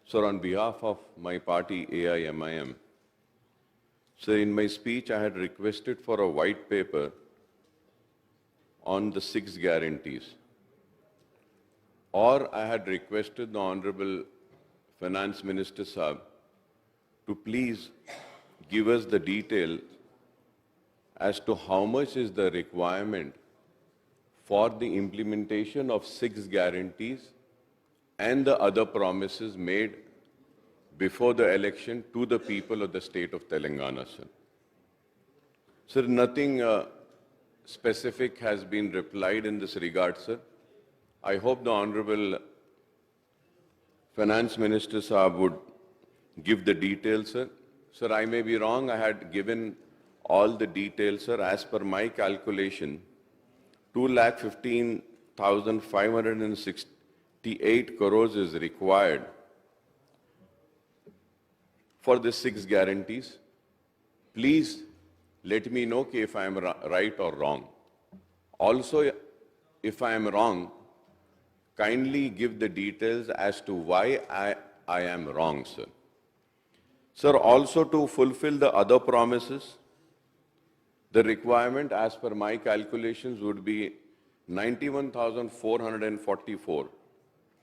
Sir, on behalf of my party AIMIM, sir, in my speech I had requested for a white paper on the 6 guarantees. Or I had requested the Honorable Finance Minister Saab to please give us the detail as to how much is the requirement for the implementation of 6 guarantees and the other promises made before the election to the people of the state of Telangana, sir. Sir, nothing specific has been replied in this regard, sir. I hope the Honorable Finance Minister Saab would give the details, sir. Sir, I may be wrong. I had given all the details, sir. As per my calculation, 2,15,568 crores is required for the 6 guarantees. Please let me know if I am right or wrong. Also, if I am wrong, kindly give the details as to why I am wrong, sir. Sir, also to fulfill the other promises, the requirement as per my calculations would be 91,444.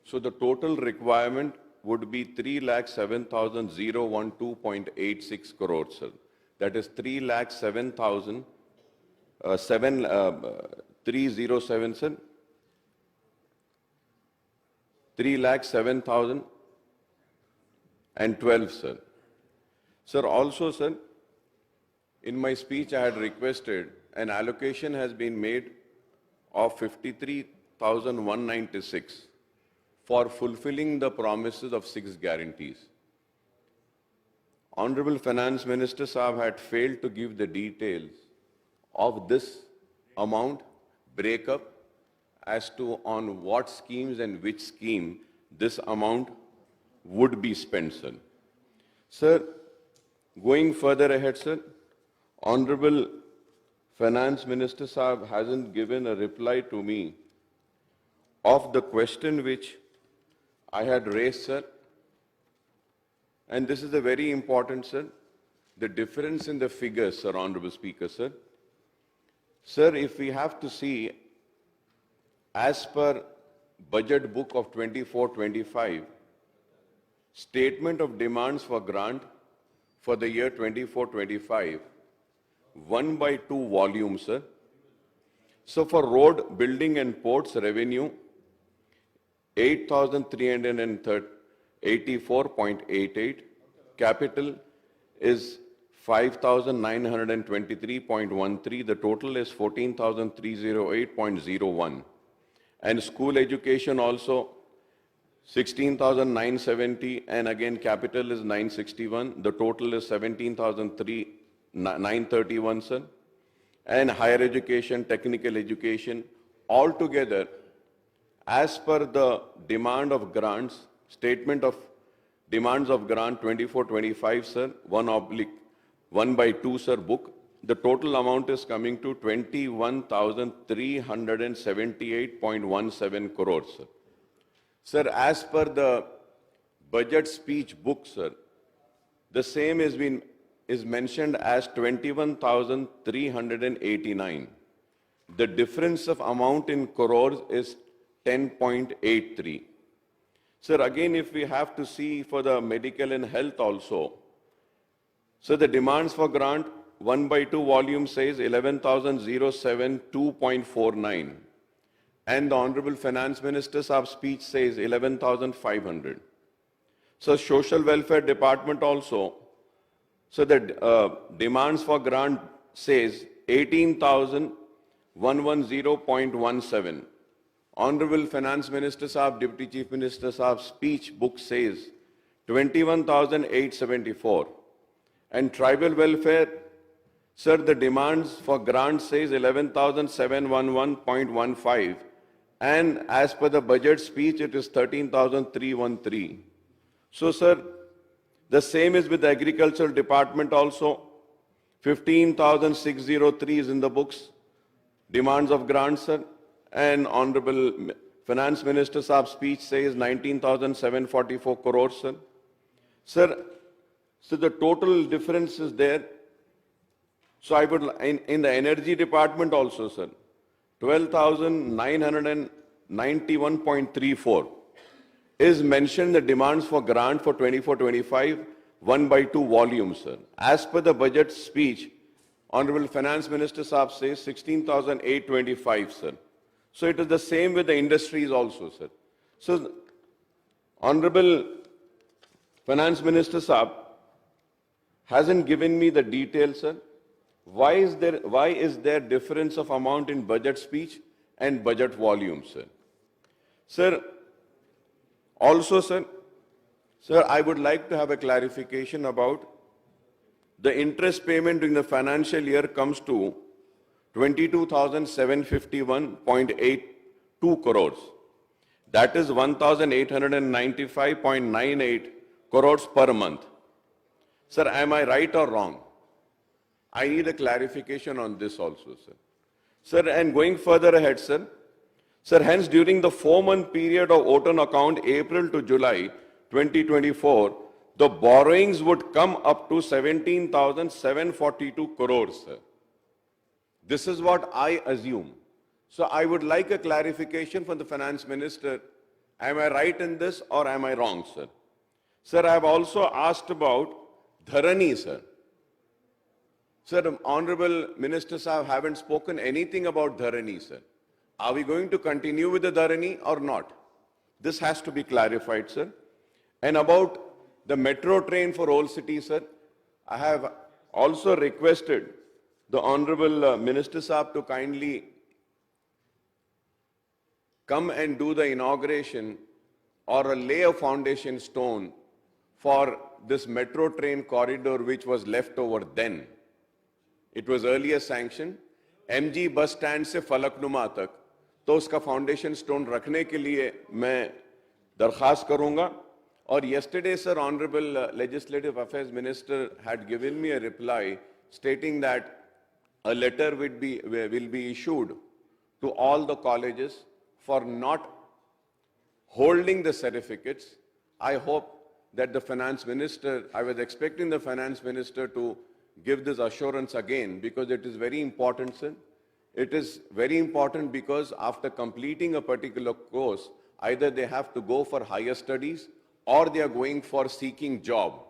So the total requirement would be 3,07,012.86 crores, sir. That is 3,07,000, 307, sir. 3,07,012, sir. Sir, also, sir, in my speech I had requested an allocation has been made of 53,196 for fulfilling the promises of 6 guarantees. Honorable Finance Minister Saab had failed to give the details of this amount breakup as to on what schemes and which scheme this amount would be spent, sir. Sir, going further ahead, sir, Honorable Finance Minister Saab hasn't given a reply to me of the question which I had raised, sir. And this is a very important, sir. The difference in the figures, sir, Honorable Speaker, sir. Sir, if we have to see, as per budget book of 24-25, statement of demands for grant for the year 24-25, 1/2 volumes, sir. So for road, building and ports revenue, 8,384.88. Capital is 5,923.13. The total is 14,308.01. And school education also 16,970, and again capital is 961. The total is 17,931, sir. And higher education, technical education, altogether, as per the demand of grants, statement of demands of grant 24-25, sir, 1/1/2, sir, book, the total amount is coming to 21,378.17 crores, sir. Sir, as per the budget speech book, sir, the same is mentioned as 21,389. The difference of amount in crores is 10.83. Sir, again, if we have to see for the medical and health also, so the demands for grant 1/2 volume says 11,072.49. And the Honorable Finance Minister's speech says 11,500. So Social Welfare Department also, so the demands for grant says 18,110.17. Honorable Finance Minister Saab, Deputy Chief Minister Saab's speech book says 21,874. And tribal welfare, sir, the demands for grant says 11,711.15. And as per the budget speech, it is 13,313. So, sir, the same is with the Agricultural Department also. 15,603 is in the books. Demands of grants, sir. And Honorable Finance Minister Saab's speech says 19,744 crores, sir. Sir, so the total difference is there. So I would, in the energy department also, sir, 12,991.34 is mentioned the demands for grant for 24-25, 1/2 volume, sir. As per the budget speech, Honorable Finance Minister Saab says 16,825, sir. So it is the same with the industries also, sir. So Honorable Finance Minister Saab hasn't given me the details, sir. Why is there difference of amount in budget speech and budget volume, sir? Sir, also, sir, I would like to have a clarification about the interest payment during the financial year comes to 22,751.82 crores. That is 1,895.98 crores per month. Sir, am I right or wrong? I need a clarification on this also, sir. Sir, and going further ahead, sir, hence during the 4-month period of Oton account, April to July 2024, the borrowings would come up to 17,742 crores, sir. This is what I assume. So I would like a clarification from the Finance Minister. Am I right in this or am I wrong, sir? Sir, I have also asked about Dharani, sir. Sir, Honorable Minister Sahab haven't spoken anything about Dharani, sir. Are we going to continue with the Dharani or not? This has to be clarified, sir. And about the metro train for Old City, sir, I have also requested the Honorable Minister Sahab to kindly come and do the inauguration or lay a foundation stone for this metro train corridor which was left over then. It was earlier sanctioned. MG bus stand से फलकनुमा तक तो उसका foundation stone रखने के लिए मैं दरख्वास्त करूँगा. और yesterday, sir, Honorable Legislative Affairs Minister had given me a reply stating that a letter will be issued to all the colleges for not holding the certificates. I hope that the Finance Minister, I was expecting the Finance Minister to give this assurance again because it is very important, sir. It is very important because after completing a particular course, either they have to go for higher studies or they are going for seeking job.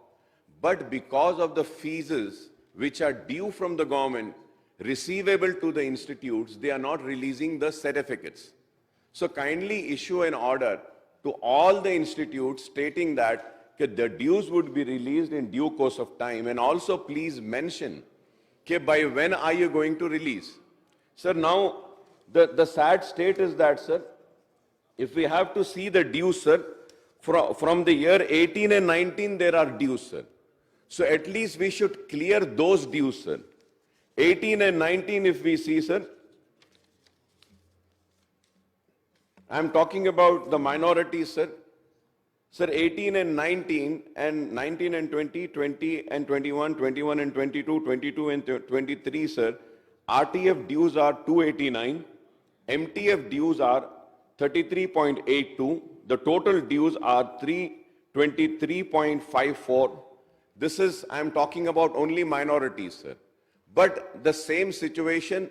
But because of the fees which are due from the government, receivable to the institutes, they are not releasing the certificates. So kindly issue an order to all the institutes stating that the dues would be released in due course of time, and also please mention by when are you going to release. Sir, now the sad state is that, sir, if we have to see the dues, sir, from the year 18 and 19 there are dues, sir. So at least we should clear those dues, sir. 18 and 19 if we see, sir, I'm talking about the minorities, sir. Sir, 18 and 19 and 19 and 20, 20 and 21, 21 and 22, 22 and 23, sir, RTF dues are 289, MTF dues are 33.82, the total dues are 323.54. This is, I'm talking about only minorities, sir. But the same situation,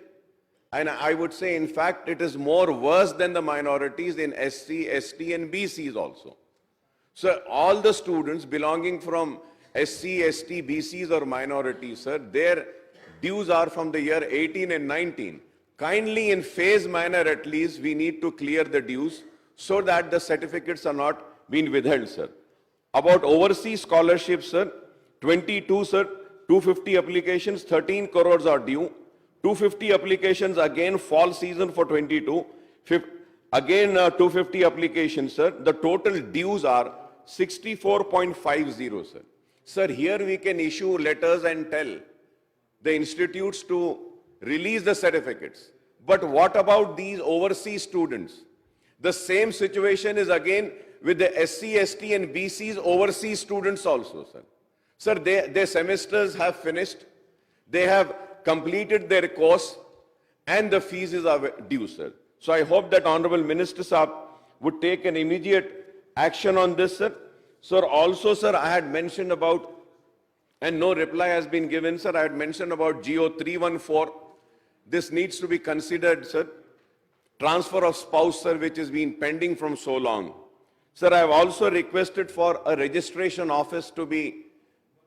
and I would say, in fact, it is more worse than the minorities in SC, ST and BCs also. So all the students belonging from SC, ST, BCs or minorities, sir, their dues are from the year 18 and 19. Kindly in phase manner at least we need to clear the dues so that the certificates are not being withheld, sir. About overseas scholarships, sir, 22, sir, 250 applications, 13 crores are due. 250 applications again fall season for 22. Again 250 applications, sir. The total dues are 64.50, sir. Sir, here we can issue letters and tell the institutes to release the certificates. But what about these overseas students? The same situation is again with the SC, ST and BCs overseas students also, sir. Sir, their semesters have finished. They have completed their course and the fees are due, sir. So I hope that Honorable Minister Saab would take an immediate action on this, sir. Sir, also, sir, I had mentioned about, and no reply has been given, sir, I had mentioned about GO 314. This needs to be considered, sir. Transfer of spouse, sir, which has been pending from so long. Sir, I have also requested for a registration office to be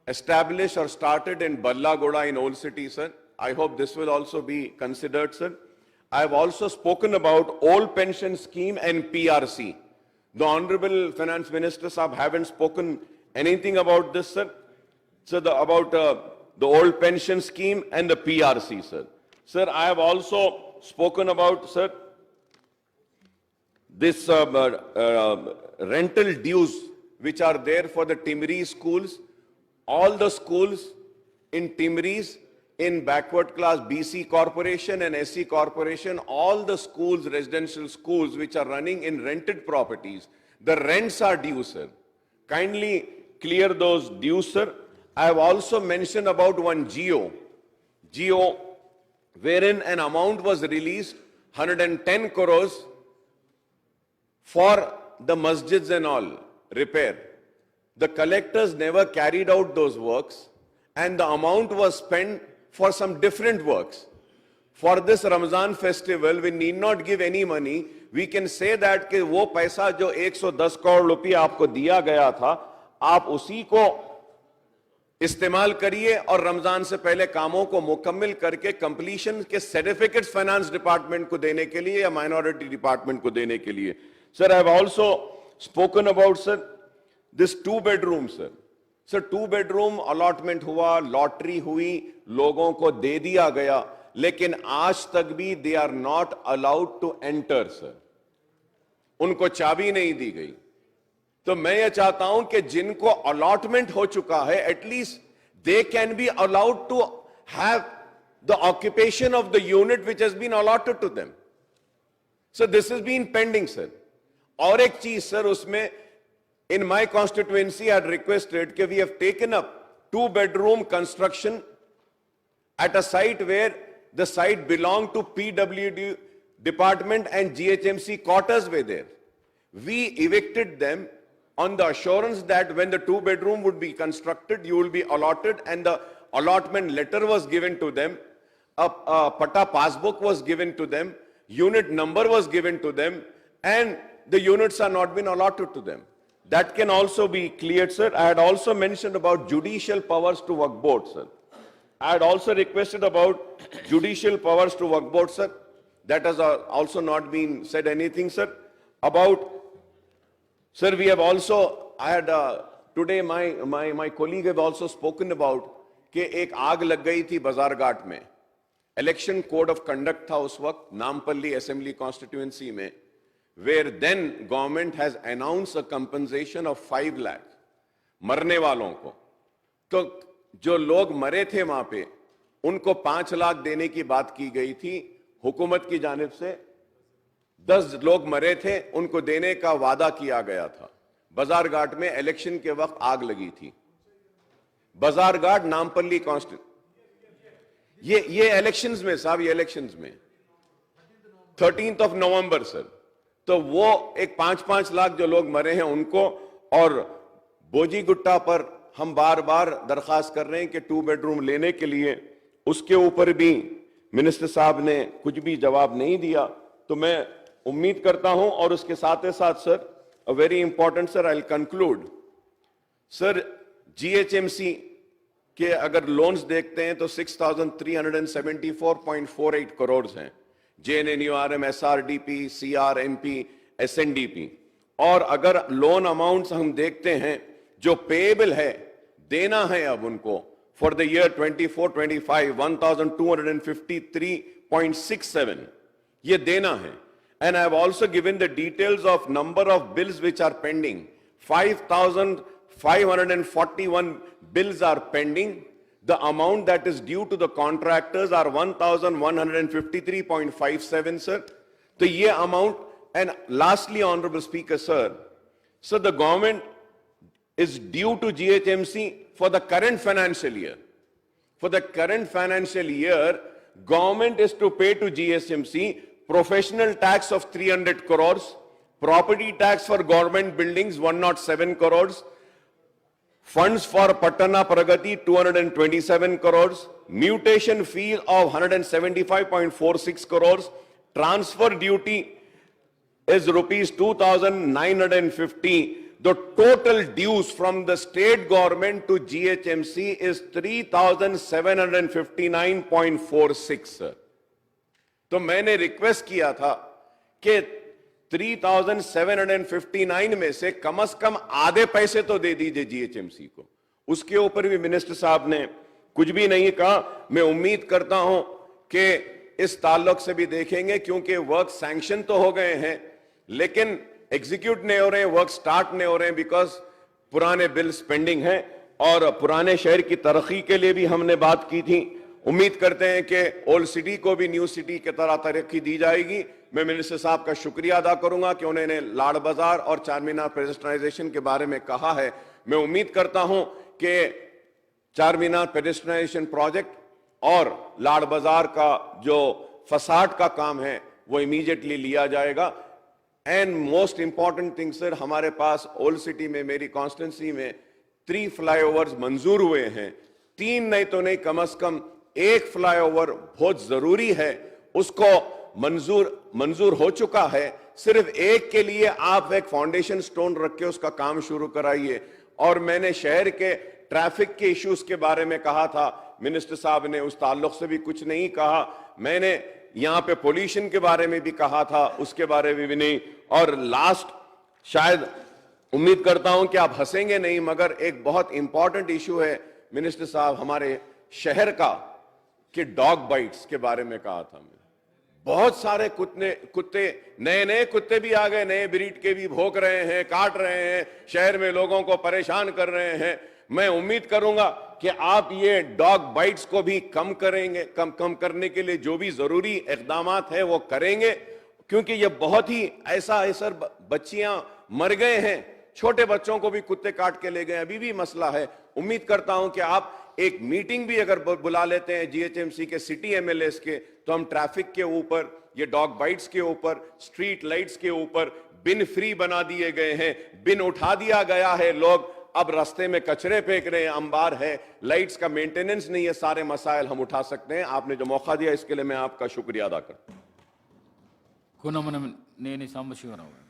established or started in Ballagoda in Old City, sir. I hope this will also be considered, sir. I have also spoken about old pension scheme and PRC. The Honorable Finance Minister Sahab haven't spoken anything about this, sir. So about the old pension scheme and the PRC, sir. Sir, I have also spoken about, sir, this rental dues which are there for the Timri schools. All the schools in Timris, in backward class BC Corporation and SC Corporation, all the schools, residential schools which are running in rented properties, the rents are due, sir. Kindly clear those dues, sir. I have also mentioned about one GO wherein an amount was released, 110 crores for the masjids and all repair. The collectors never carried out those works and the amount was spent for some different works. For this Ramzan festival, we need not give any money. We can say that कि वो पैसा जो 110 करोड़ रुपया आपको दिया गया था, आप उसी को इस्तेमाल करिए और रमजान से पहले कामों को मुकम्मल करके कंप्लीशन के सर्टिफिकेट्स फाइनेंस डिपार्टमेंट को देने के लिए या माइनॉरिटी डिपार्टमेंट को देने के लिए. Sir, I have also spoken about, sir, this 2-bedroom, sir. Sir, 2-bedroom allotment हुआ, लॉटरी हुई, लोगों को दे दिया गया, लेकिन आज तक भी they are not allowed to enter, sir. उनको चाबी नहीं दी गई. तो मैं ये चाहता हूं कि जिनको अलॉटमेंट हो चुका है, at least they can be allowed to have the occupation of the unit which has been allotted to them. So this is been pending, sir. और एक चीज, सर, उसमें in my constituency I had requested कि we have taken up 2-bedroom construction at a site where the site belonged to PWD department and GHMC quarters were there. We evicted them on the assurance that when the 2-bedroom would be constructed, you will be allotted, and the allotment letter was given to them, a pata passbook was given to them, unit number was given to them, and the units are not been allotted to them. That can also be cleared, sir. I had also mentioned about judicial powers to Waqf Board, sir. I had also requested about judicial powers to Waqf Board, sir. That has also not been said anything, sir. About, sir, we have also, I had, today my colleague have also spoken about कि एक आग लग गई थी बाजार घाट में. Election code of conduct था उस वक्त नामपल्ली असेंबली कॉन्स्टिट्यूएंसी में, where then government has announced a compensation of 5 lakh मरने वालों को. तो जो लोग मरे थे वहां पे उनको 5 लाख देने की बात की गई थी हुकूमत की जानिब से. 10 लोग मरे थे, उनको देने का वादा किया गया था. बाजार घाट में इलेक्शन के वक्त आग लगी थी. बाजार घाट नामपल्ली ये इलेक्शंस में साहब, ये इलेक्शंस में 13th of November, सर. तो वो एक 5-5 लाख जो लोग मरे हैं उनको, और बोजी गुट्टा पर हम बार बार दरखास्त कर रहे हैं कि 2-bedroom लेने के लिए, उसके ऊपर भी मिनिस्टर साहब ने कुछ भी जवाब नहीं दिया. तो मैं उम्मीद करता हूं, और उसके साथ ही साथ, sir, a very important, sir, I will conclude. Sir, GHMC के अगर लोन्स देखते हैं तो 6,374.48 करोड़ हैं. JNNURM, SRDP, CRMP, SNDP. और अगर लोन अमाउंट्स हम देखते हैं जो पेएबल है, देना है अब उनको फॉर द ईयर 24-25, 1,253.67 ये देना है. And I have also given the details of number of bills which are pending. 5,541 bills are pending. The amount that is due to the contractors are 1,153.57, sir. So ye amount. And lastly, Honorable Speaker, sir, so the government is due to GHMC for the current financial year. For the current financial year, government is to pay to GHMC professional tax of 300 crores, property tax for government buildings 107 crores, Funds for Patana Pragati 227 crores, mutation fee of 175.46 crores, transfer duty is rupees 2,950. The total dues from the state government to GHMC is 3,759.46 sir. तो मैंने request किया था कि 3,759 में से कम आधे पैसे तो दे दीजिए जीएचएमसी को। उसके ऊपर भी मिनिस्टर साहब ने कुछ भी नहीं कहा। मैं उम्मीद करता हूं कि इस ताल्लुक से भी देखेंगे, क्योंकि वर्क सैंक्शन तो हो गए हैं लेकिन एग्जीक्यूट नहीं हो रहे हैं, वर्क स्टार्ट नहीं हो रहे हैं, बिकॉज पुराने बिल पेंडिंग हैं। और पुराने शहर की तरक्की के लिए भी हमने बात की थी। उम्मीद करते हैं कि ओल्ड सिटी को भी न्यू सिटी की तरह तरक्की दी जाएगी। मैं मिनिस्टर साहब का शुक्रिया अदा करूंगा कि उन्होंने लाड़ बाजार और चारमीनार पेडेस्ट्रियनाइजेशन के बारे में कहा है। मैं उम्मीद करता हूं कि चारमीनार पेडेस्ट्रियनाइजेशन प्रोजेक्ट और लाड़ बाजार का जो फसाड का काम है वो इमीडिएटली लिया जाएगा। And most important thing sir, हमारे पास ओल्ड सिटी में, मेरी कॉन्स्टिट्यूंसी में 3 फ्लाईओवर्स मंजूर हुए हैं। 3 नहीं तो नहीं, कम से कम 1 फ्लाईओवर बहुत जरूरी है, उसको मंजूर हो चुका है। सिर्फ एक के लिए आप एक फाउंडेशन स्टोन रख के उसका काम शुरू कराइए। और मैंने शहर के ट्रैफिक के इश्यूज के बारे में कहा था, मिनिस्टर साहब ने उस ताल्लुक से भी कुछ नहीं कहा। मैंने यहां पे पोल्यूशन के बारे में भी कहा था, उसके बारे में भी नहीं। और लास्ट, शायद उम्मीद करता हूं कि आप हंसेंगे नहीं, मगर एक बहुत इंपॉर्टेंट इशू है मिनिस्टर साहब हमारे शहर का, कि डॉग बाइट्स के बारे में कहा था। बहुत सारे कुत्ते नए कुत्ते भी आ गए, नए ब्रीड के भी भौंक रहे हैं, काट रहे हैं, शहर में लोगों को परेशान कर रहे हैं। मैं उम्मीद करूंगा कि आप ये डॉग बाइट्स को भी कम करेंगे, कम करने के लिए जो भी जरूरी इक़दामात है वो करेंगे, क्योंकि ये बहुत ही ऐसा है सर, बच्चियां मर गए हैं, छोटे बच्चों को भी कुत्ते काट के ले गए, अभी भी मसला है। उम्मीद करता हूं कि आप एक मीटिंग भी अगर बुला लेते हैं जीएचएमसी के सिटी एमएलएस के, तो हम ट्रैफिक के ऊपर, ये डॉग बाइट्स के ऊपर, स्ट्रीट लाइट्स के ऊपर बिन फ्री बना दिए गए हैं, बिन उठा दिया गया है। लोग अब रास्ते में कचरे फेंक रहे हैं, अंबार है, लाइट्स का मेंटेनेंस नहीं है। सारे मसाइल हम उठा सकते हैं। आपने जो मौका दिया इसके लिए मैं आपका शुक्रिया अदा करता हूं। कुनमन नेनी सामशिवराव।